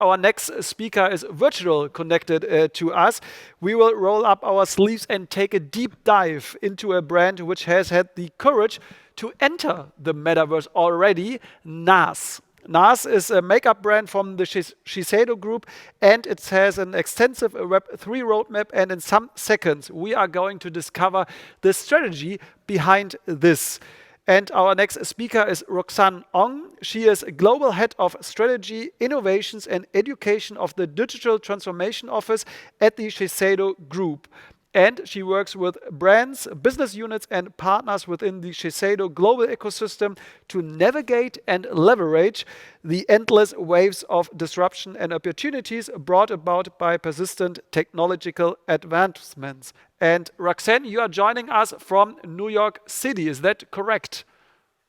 our next speaker is virtual connected to us. We will roll up our sleeves and take a deep dive into a brand which has had the courage to enter the metaverse already, NARS. NARS is a makeup brand from the Shiseido Group, and it has an extensive Web3 roadmap, and in some seconds we are going to discover the strategy behind this. And our next speaker is Roxanne Ong. She is Global Head of Strategy, Innovations and Education of the Digital Transformation Office at the Shiseido Group. And she works with brands, business units, and partners within the Shiseido global ecosystem to navigate and leverage the endless waves of disruption and opportunities brought about by persistent technological advancements. And Roxanne, you are joining us from New York City. Is that correct?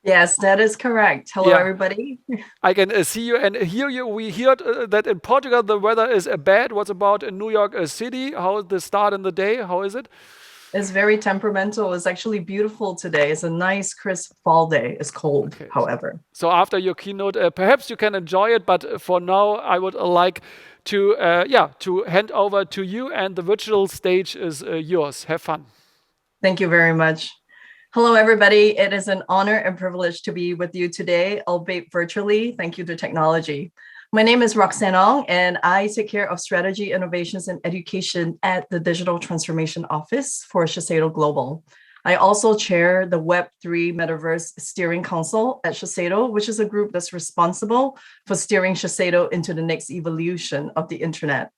Yes, that is correct. Hello, Yeah, everybody. I can see you and hear you. We heard that in Portugal the weather is bad. What's about in New York City? How is the start in the day? How is it? It's very temperamental. It's actually beautiful today. It's a nice, crisp fall day. It's cold, Okay. however. So after your keynote, perhaps you can enjoy it. But for now, I would like to hand over to you, and the virtual stage is yours. Have fun. Thank you very much. Hello, everybody. It is an honor and privilege to be with you today, albeit virtually. Thank you to technology. My name is Roxanne Ong, and I take care of strategy, innovations, and education at the Digital Transformation Office for Shiseido Global. I also chair the Web3 Metaverse Steering Council at Shiseido, which is a group that's responsible for steering Shiseido into the next evolution of the internet.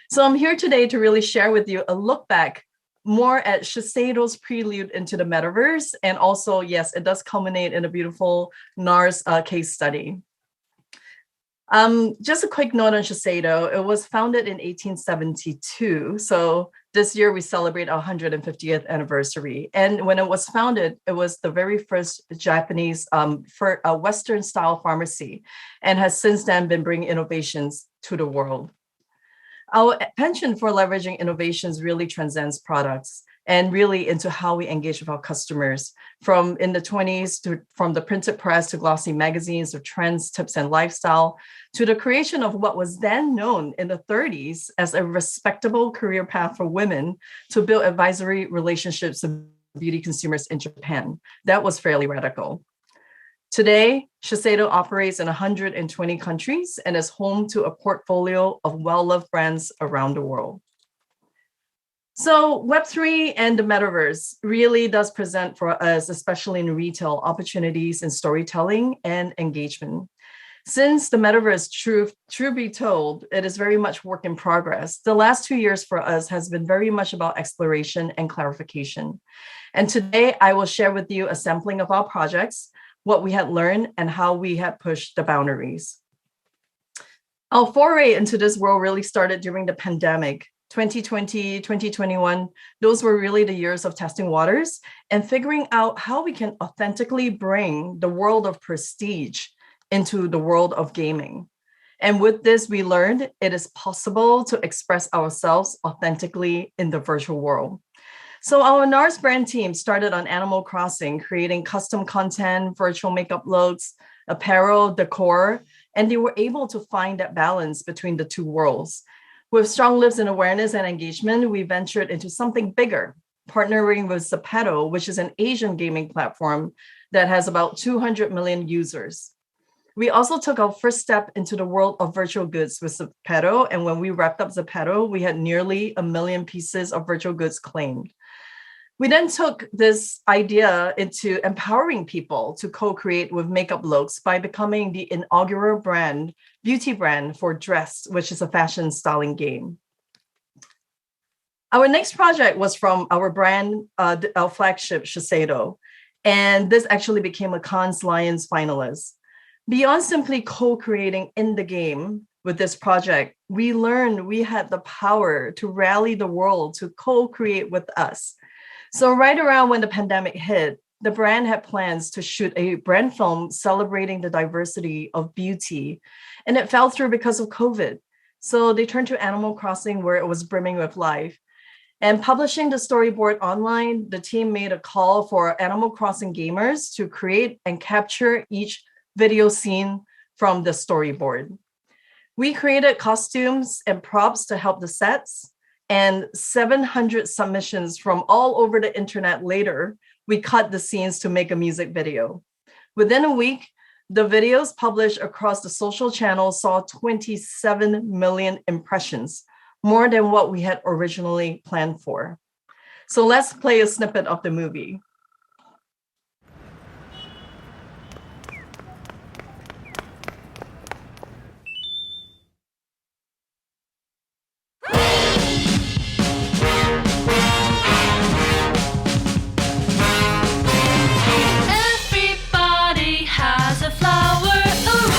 So I'm here today to really share with you a look back more at Shiseido's prelude into the metaverse. And also, yes, it does culminate in a beautiful NARS case study. Just a quick note on Shiseido. It was founded in 1872. So this year we celebrate our 150th anniversary. And when it was founded, it was the very first Japanese Western style pharmacy, and has since then been bringing innovations to the world. Our penchant for leveraging innovations really transcends products and really into how we engage with our customers. From in the 20s, from the printed press to glossy magazines of trends, tips, and lifestyle, to the creation of what was then known in the 30s as a respectable career path for women to build advisory relationships with beauty consumers in Japan. That was fairly radical. Today, Shiseido operates in 120 countries and is home to a portfolio of well-loved brands around the world. So Web3 and the metaverse really does present for us, especially in retail, opportunities in storytelling and engagement. Since the metaverse, true be told, it is very much work in progress. The last 2 years for us has been very much about exploration and clarification. And today I will share with you a sampling of our projects, what we had learned, and how we had pushed the boundaries. Our foray into this world really started during the pandemic. 2020, 2021, those were really the years of testing waters and figuring out how we can authentically bring the world of prestige into the world of gaming. And with this, we learned it is possible to express ourselves authentically in the virtual world. So our NARS brand team started on Animal Crossing, creating custom content, virtual makeup looks, apparel, decor, and they were able to find that balance between the two worlds. With strong lives in awareness and engagement, we ventured into something bigger, partnering with Zepeto, which is an Asian gaming platform that has about 200 million users. We also took our first step into the world of virtual goods with Zepeto, and when we wrapped up Zepeto, we had nearly 1 million pieces of virtual goods claimed. We then took this idea into empowering people to co-create with makeup looks by becoming the inaugural beauty brand for Dress, which is a fashion styling game. Our next project was from our brand, our flagship Shiseido, and this actually became a Cannes Lions finalist. Beyond simply co-creating in the game with this project, we learned we had the power to rally the world to co-create with us. So right around when the pandemic hit, the brand had plans to shoot a brand film celebrating the diversity of beauty, and it fell through because of COVID. So they turned to Animal Crossing, where it was brimming with life. And publishing the storyboard online, the team made a call for Animal Crossing gamers to create and capture each video scene from the storyboard. We created costumes and props to help the sets, and 700 submissions from all over the internet later, we cut the scenes to make a music video. Within a week, the videos published across the social channels saw 27 million impressions, more than what we had originally planned for. So let's play a snippet of the movie. Everybody has a flower. Ooh.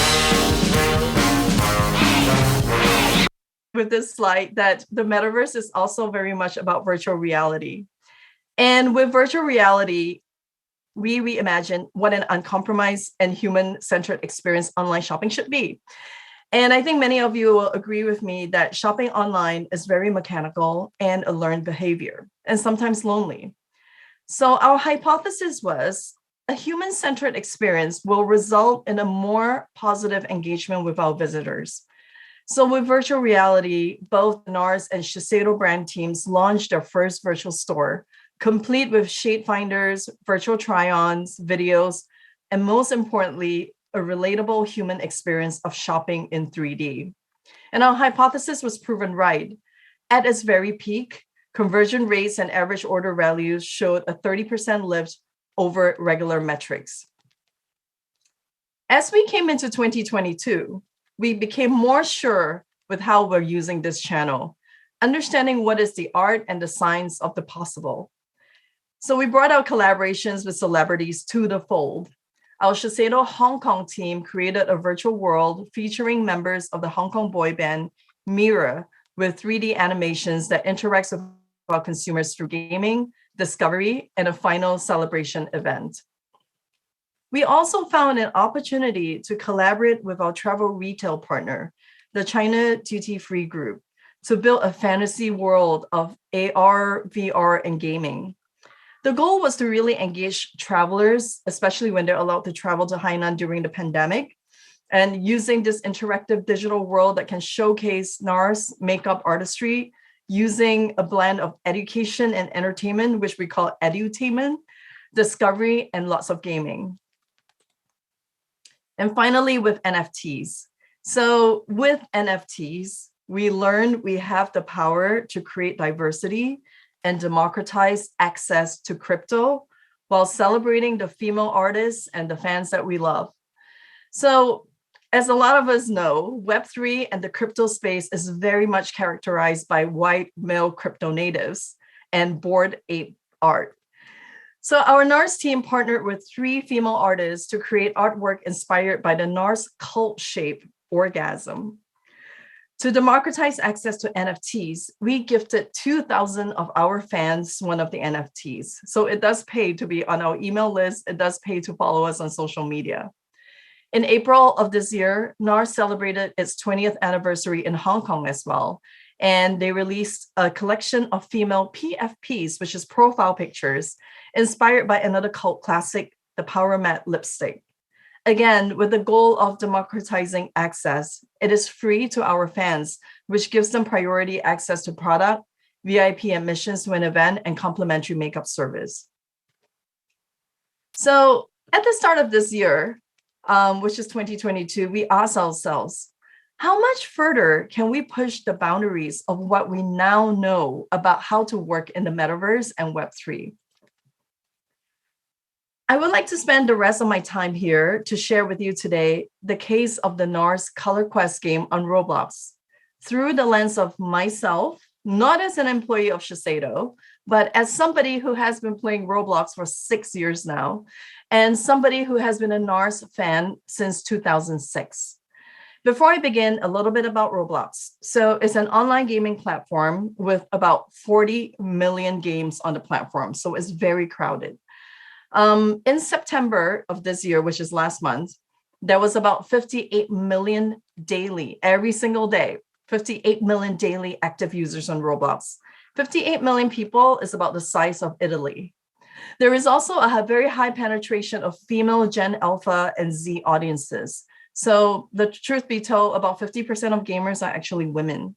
With this slide that the metaverse is also very much about virtual reality. And with virtual reality, we reimagine what an uncompromised and human-centered experience online shopping should be. And I think many of you will agree with me that shopping online is very mechanical and a learned behavior, and sometimes lonely. So our hypothesis was a human-centered experience will result in a more positive engagement with our visitors. So with virtual reality, both NARS and Shiseido brand teams launched their first virtual store, complete with shade finders, virtual try-ons, videos, and most importantly, a relatable human experience of shopping in 3D. And our hypothesis was proven right. At its very peak, conversion rates and average order values showed a 30% lift over regular metrics. As we came into 2022, we became more sure with how we're using this channel, understanding what is the art and the science of the possible. So we brought our collaborations with celebrities to the fold. Our Shiseido Hong Kong team created a virtual world featuring members of the Hong Kong boy band Mira with 3D animations that interacts with our consumers through gaming, discovery, and a final celebration event. We also found an opportunity to collaborate with our travel retail partner, the China Duty Free Group, to build a fantasy world of AR, VR, and gaming. The goal was to really engage travelers, especially when they're allowed to travel to Hainan during the pandemic, and using this interactive digital world that can showcase NARS makeup artistry, using a blend of education and entertainment, which we call edutainment, discovery, and lots of gaming. And finally, with NFTs. So with NFTs, we learned we have the power to create diversity and democratize access to crypto while celebrating the female artists and the fans that we love. So as a lot of us know, Web3 and the crypto space is very much characterized by white male crypto natives and Bored Ape art. So our NARS team partnered with 3 female artists to create artwork inspired by the NARS cult shape orgasm. To democratize access to NFTs, we gifted 2,000 of our fans one of the NFTs. So it does pay to be on our email list. It does pay to follow us on social media. In April of this year, NARS celebrated its 20th anniversary in Hong Kong as well. And they released a collection of female PFPs, which is profile pictures, inspired by another cult classic, the Power Matte lipstick. Again, with the goal of democratizing access, it is free to our fans, which gives them priority access to product, VIP admissions to an event, and complimentary makeup service. So at the start of this year, which is 2022, we asked ourselves, how much further can we push the boundaries of what we now know about how to work in the metaverse and Web3? I would like to spend the rest of my time here to share with you today the case of the NARS Color Quest game on Roblox through the lens of myself, not as an employee of Shiseido, but as somebody who has been playing Roblox for 6 years now, and somebody who has been a NARS fan since 2006. Before I begin, a little bit about Roblox. So it's an online gaming platform with about 40 million games on the platform. So it's very crowded. In September of this year, which is last month, there was about 58 million daily, every single day, 58 million daily active users on Roblox. 58 million people is about the size of Italy. There is also a very high penetration of female Gen Alpha and Z audiences. So the truth be told, about 50% of gamers are actually women.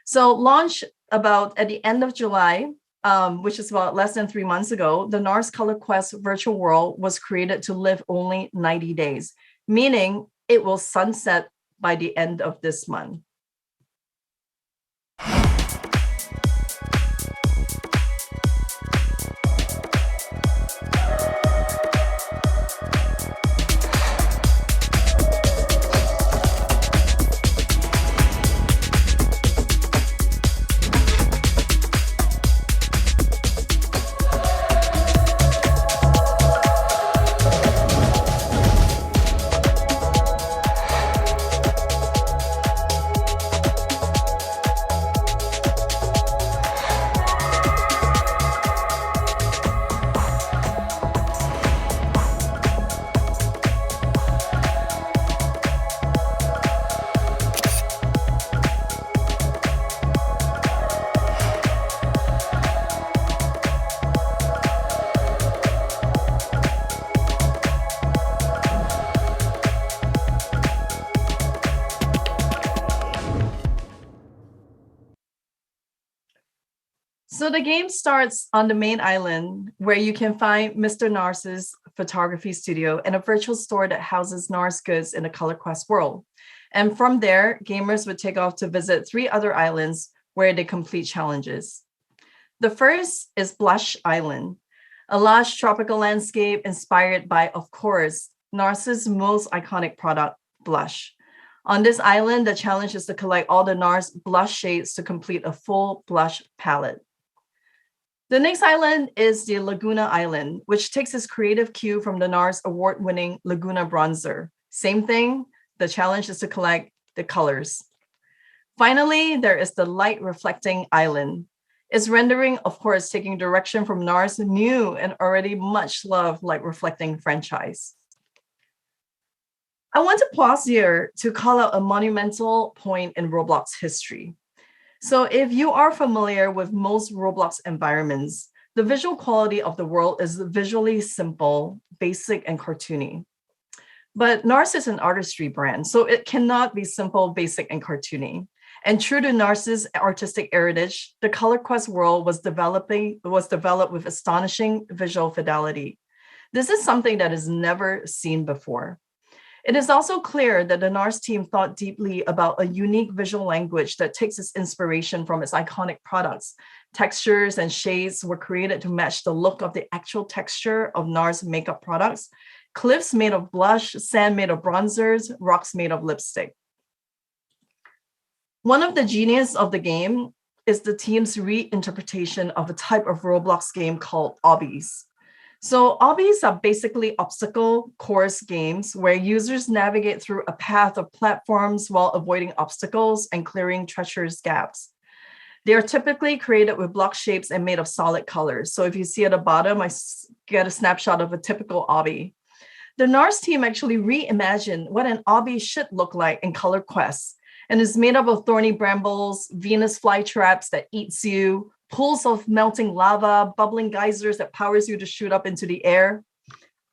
So launch about at the end of July, which is about less than 3 months ago, the NARS Color Quest virtual world was created to live only 90 days, meaning it will sunset by the end of this month. So the game starts on the main island where you can find Mr. Nars's photography studio and a virtual store that houses Nars goods in the Color Quest world. And from there, gamers would take off to visit 3 other islands where they complete challenges. The first is Blush Island, a lush tropical landscape inspired by, of course, Nars's most iconic product, blush. On this island, the challenge is to collect all the NARS blush shades to complete a full blush palette. The next island is the Laguna Island, which takes its creative cue from the NARS award-winning Laguna Bronzer. Same thing, the challenge is to collect the colors. Finally, there is the Light Reflecting Island. Its rendering, of course, taking direction from NARS' new and already much loved Light Reflecting franchise. I want to pause here to call out a monumental point in Roblox history. So if you are familiar with most Roblox environments, the visual quality of the world is visually simple, basic, and cartoony. But NARS is an artistry brand, so it cannot be simple, basic, and cartoony. And true to NARS's artistic heritage, the Color Quest world was developed with astonishing visual fidelity. This is something that is never seen before. It is also clear that the NARS team thought deeply about a unique visual language that takes its inspiration from its iconic products. Textures and shades were created to match the look of the actual texture of NARS makeup products. Cliffs made of blush, sand made of bronzers, rocks made of lipstick. One of the genius of the game is the team's reinterpretation of a type of Roblox game called obbies. So obbies are basically obstacle course games where users navigate through a path of platforms while avoiding obstacles and clearing treacherous gaps. They are typically created with block shapes and made of solid colors. So if you see at the bottom, I get a snapshot of a typical obby. The NARS team actually reimagined what an obby should look like in Color Quest, and is made up of thorny brambles, Venus flytraps that eats you, pools of melting lava, bubbling geysers that powers you to shoot up into the air.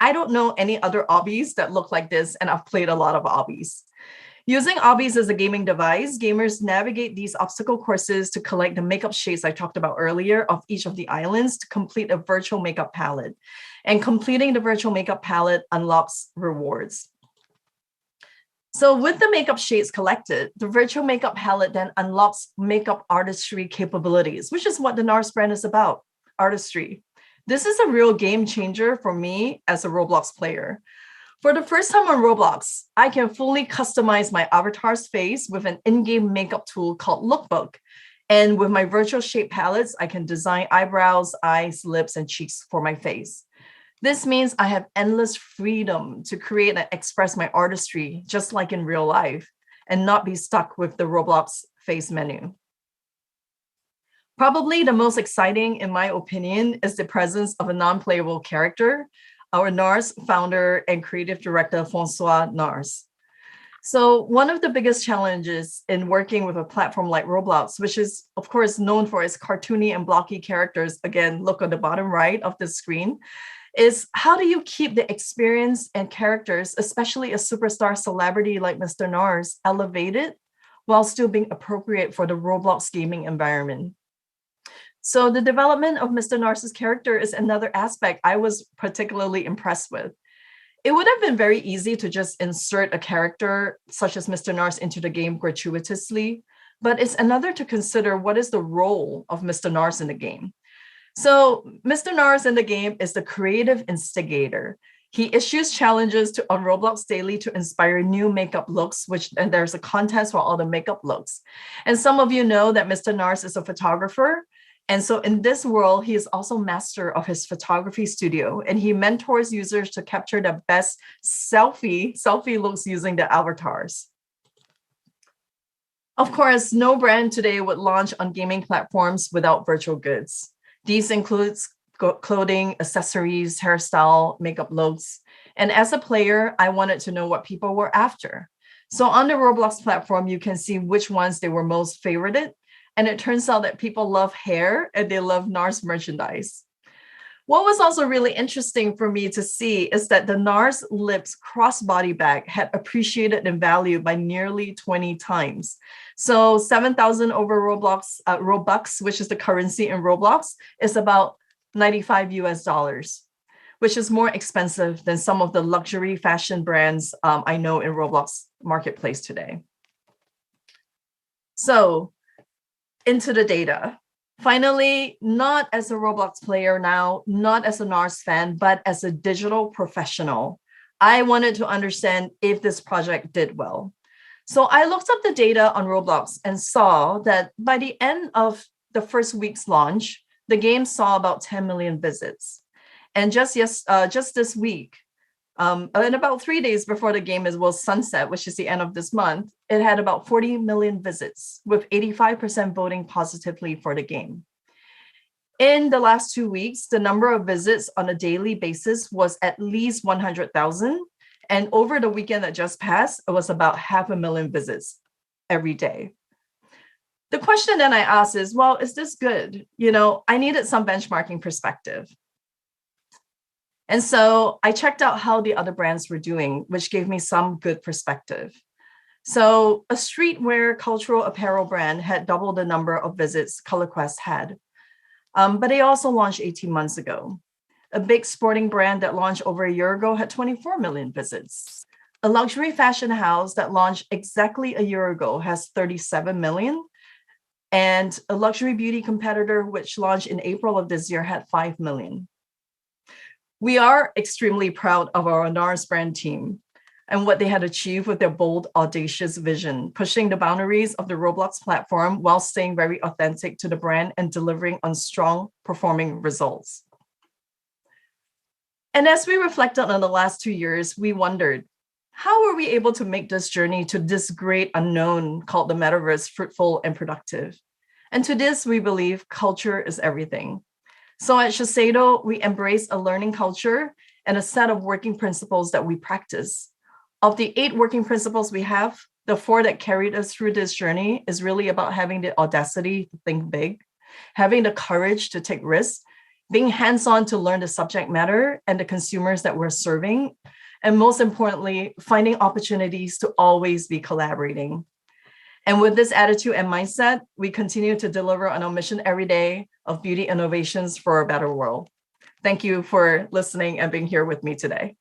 I don't know any other obbies that look like this, and I've played a lot of obbies. Using obbies as a gaming device, gamers navigate these obstacle courses to collect the makeup shades I talked about earlier of each of the islands to complete a virtual makeup palette. And completing the virtual makeup palette unlocks rewards. So with the makeup shades collected, the virtual makeup palette then unlocks makeup artistry capabilities, which is what the NARS brand is about, artistry. This is a real game changer for me as a Roblox player. For the first time on Roblox, I can fully customize my avatar's face with an in-game makeup tool called Lookbook. And with my virtual shape palettes, I can design eyebrows, eyes, lips, and cheeks for my face. This means I have endless freedom to create and express my artistry, just like in real life, and not be stuck with the Roblox face menu. Probably the most exciting, in my opinion, is the presence of a non-playable character, our NARS founder and creative director, Francois Nars. So one of the biggest challenges in working with a platform like Roblox, which is, of course, known for its cartoony and blocky characters, again, look on the bottom right of the screen, is how do you keep the experience and characters, especially a superstar celebrity like Mr. Nars, elevated while still being appropriate for the Roblox gaming environment? So the development of Mr. Nars's character is another aspect I was particularly impressed with. It would have been very easy to just insert a character such as Mr. Nars into the game gratuitously, but it's another to consider what is the role of Mr. Nars in the game. So Mr. Nars in the game is the creative instigator. He issues challenges on Roblox Daily to inspire new makeup looks, and there's a contest for all the makeup looks. And some of you know that Mr. Nars is a photographer. And so in this world, he is also master of his photography studio, and he mentors users to capture the best selfie looks using the avatars. Of course, no brand today would launch on gaming platforms without virtual goods. These includes clothing, accessories, hairstyle, makeup looks. And as a player, I wanted to know what people were after. So on the Roblox platform, you can see which ones they were most favorited. And it turns out that people love hair and they love NARS merchandise. What was also really interesting for me to see is that the NARS Lips crossbody bag had appreciated in value by nearly 20 times. So 7,000 over Robux, which is the currency in Roblox, is about 95 US dollars, which is more expensive than some of the luxury fashion brands I know in Roblox marketplace today. So into the data. Finally, not as a Roblox player now, not as a NARS fan, but as a digital professional, I wanted to understand if this project did well. So I looked up the data on Roblox and saw that by the end of the first week's launch, the game saw about 10 million visits. And just this week, and about 3 days before the game will sunset, which is the end of this month, it had about 40 million visits, with 85% voting positively for the game. In the last 2 weeks, the number of visits on a daily basis was at least 100,000. And over the weekend that just passed, it was about 500,000 visits every day. The question that I asked is, well, is this good? I needed some benchmarking perspective. And so I checked out how the other brands were doing, which gave me some good perspective. So a streetwear cultural apparel brand had double the number of visits Color Quest had, but they also launched 18 months ago. A big sporting brand that launched over a year ago had 24 million visits. A luxury fashion house that launched exactly a year ago has 37 million. And a luxury beauty competitor, which launched in April of this year, had 5 million. We are extremely proud of our NARS brand team and what they had achieved with their bold, audacious vision, pushing the boundaries of the Roblox platform while staying very authentic to the brand and delivering on strong performing results. And as we reflected on the last 2 years, we wondered, how were we able to make this journey to this great unknown called the Metaverse fruitful and productive? And to this, we believe culture is everything. So at Shiseido, we embrace a learning culture and a set of working principles that we practice. Of the 8 working principles we have, the 4 that carried us through this journey is really about having the audacity to think big, having the courage to take risks, being hands-on to learn the subject matter and the consumers that we're serving, and most importantly, finding opportunities to always be collaborating. And with this attitude and mindset, we continue to deliver on our mission every day of beauty innovations for a better world. Thank you for listening and being here with me today.